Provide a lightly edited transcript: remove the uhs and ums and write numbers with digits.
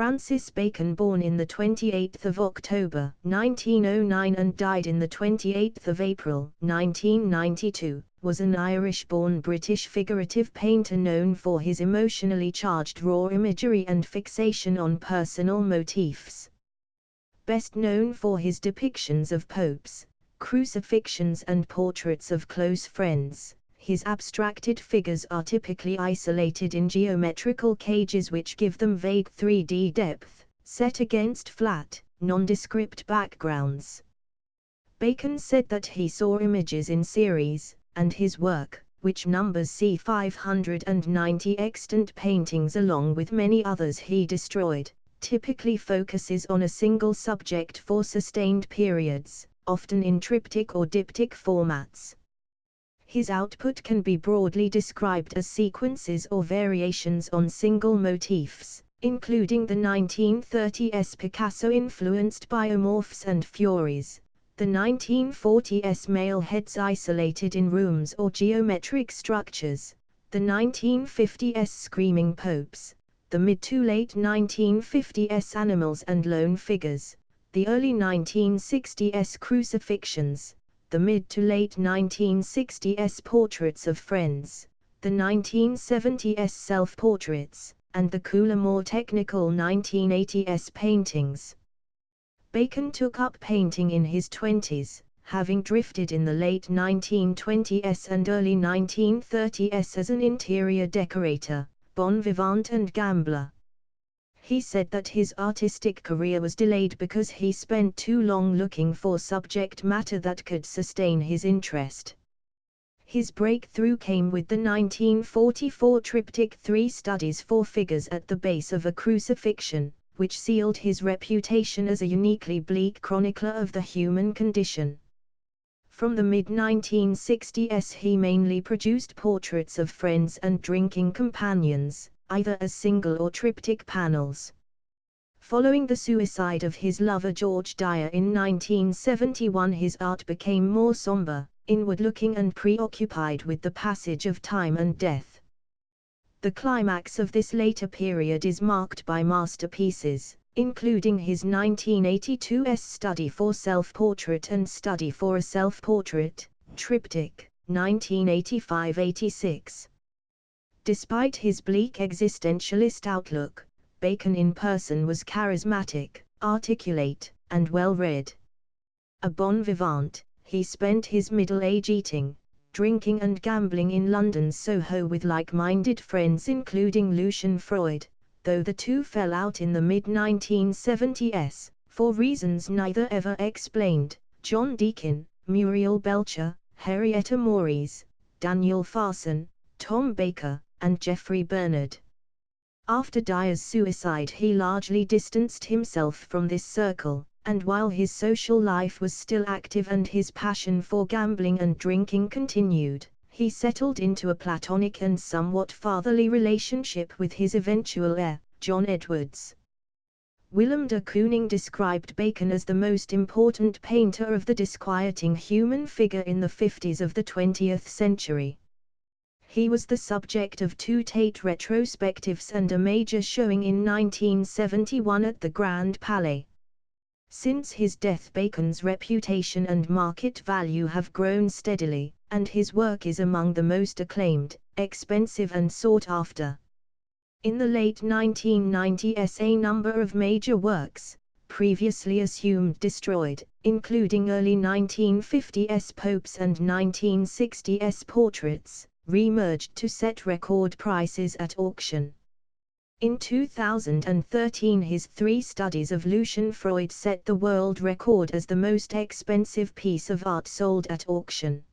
Francis Bacon, born in the 28th of October 1909 and died in the 28th of April 1992, was an Irish-born British figurative painter known for his emotionally charged raw imagery and fixation on personal motifs. Best known for his depictions of popes, crucifixions and portraits of close friends, his abstracted figures are typically isolated in geometrical cages which give them vague 3D depth, set against flat, nondescript backgrounds. Bacon said that he saw images in series, and his work, which numbers 590 extant paintings along with many others he destroyed, typically focuses on a single subject for sustained periods, often in triptych or diptych formats. His output can be broadly described as sequences or variations on single motifs, including the 1930s Picasso-influenced biomorphs and furies, the 1940s male heads isolated in rooms or geometric structures, the 1950s screaming popes, the mid to late 1950s animals and lone figures, the early 1960s crucifixions, the mid to late 1960s portraits of friends, the 1970s self-portraits, and the cooler, more technical 1980s paintings. Bacon took up painting in his 20s, having drifted in the late 1920s and early 1930s as an interior decorator, bon vivant and gambler. He said that his artistic career was delayed because he spent too long looking for subject matter that could sustain his interest. His breakthrough came with the 1944 triptych Three Studies for Figures at the Base of a Crucifixion, which sealed his reputation as a uniquely bleak chronicler of the human condition. From the mid-1960s he mainly produced portraits of friends and drinking companions, either as single or triptych panels. Following the suicide of his lover George Dyer in 1971, his art became more somber, inward-looking and preoccupied with the passage of time and death. The climax of this later period is marked by masterpieces, including his 1982's Study for Self-Portrait and Study for a Self-Portrait, triptych, 1985-86. Despite his bleak existentialist outlook, Bacon in person was charismatic, articulate, and well-read. A bon vivant, he spent his middle age eating, drinking and gambling in London's Soho with like-minded friends including Lucian Freud, though the two fell out in the mid-1970s, for reasons neither ever explained. John Deakin, Muriel Belcher, Henrietta Maurice, Daniel Farson, Tom Baker, and Geoffrey Bernard. After Dyer's suicide he largely distanced himself from this circle, and while his social life was still active and his passion for gambling and drinking continued, he settled into a platonic and somewhat fatherly relationship with his eventual heir, John Edwards. Willem de Kooning described Bacon as the most important painter of the disquieting human figure in the 50s of the 20th century. He was the subject of two Tate retrospectives and a major showing in 1971 at the Grand Palais. Since his death, Bacon's reputation and market value have grown steadily, and his work is among the most acclaimed, expensive and sought after. In the late 1990s, a number of major works, previously assumed destroyed, including early 1950s popes and 1960s portraits, re-emerged to set record prices at auction. In 2013 his Three Studies of Lucian Freud set the world record as the most expensive piece of art sold at auction.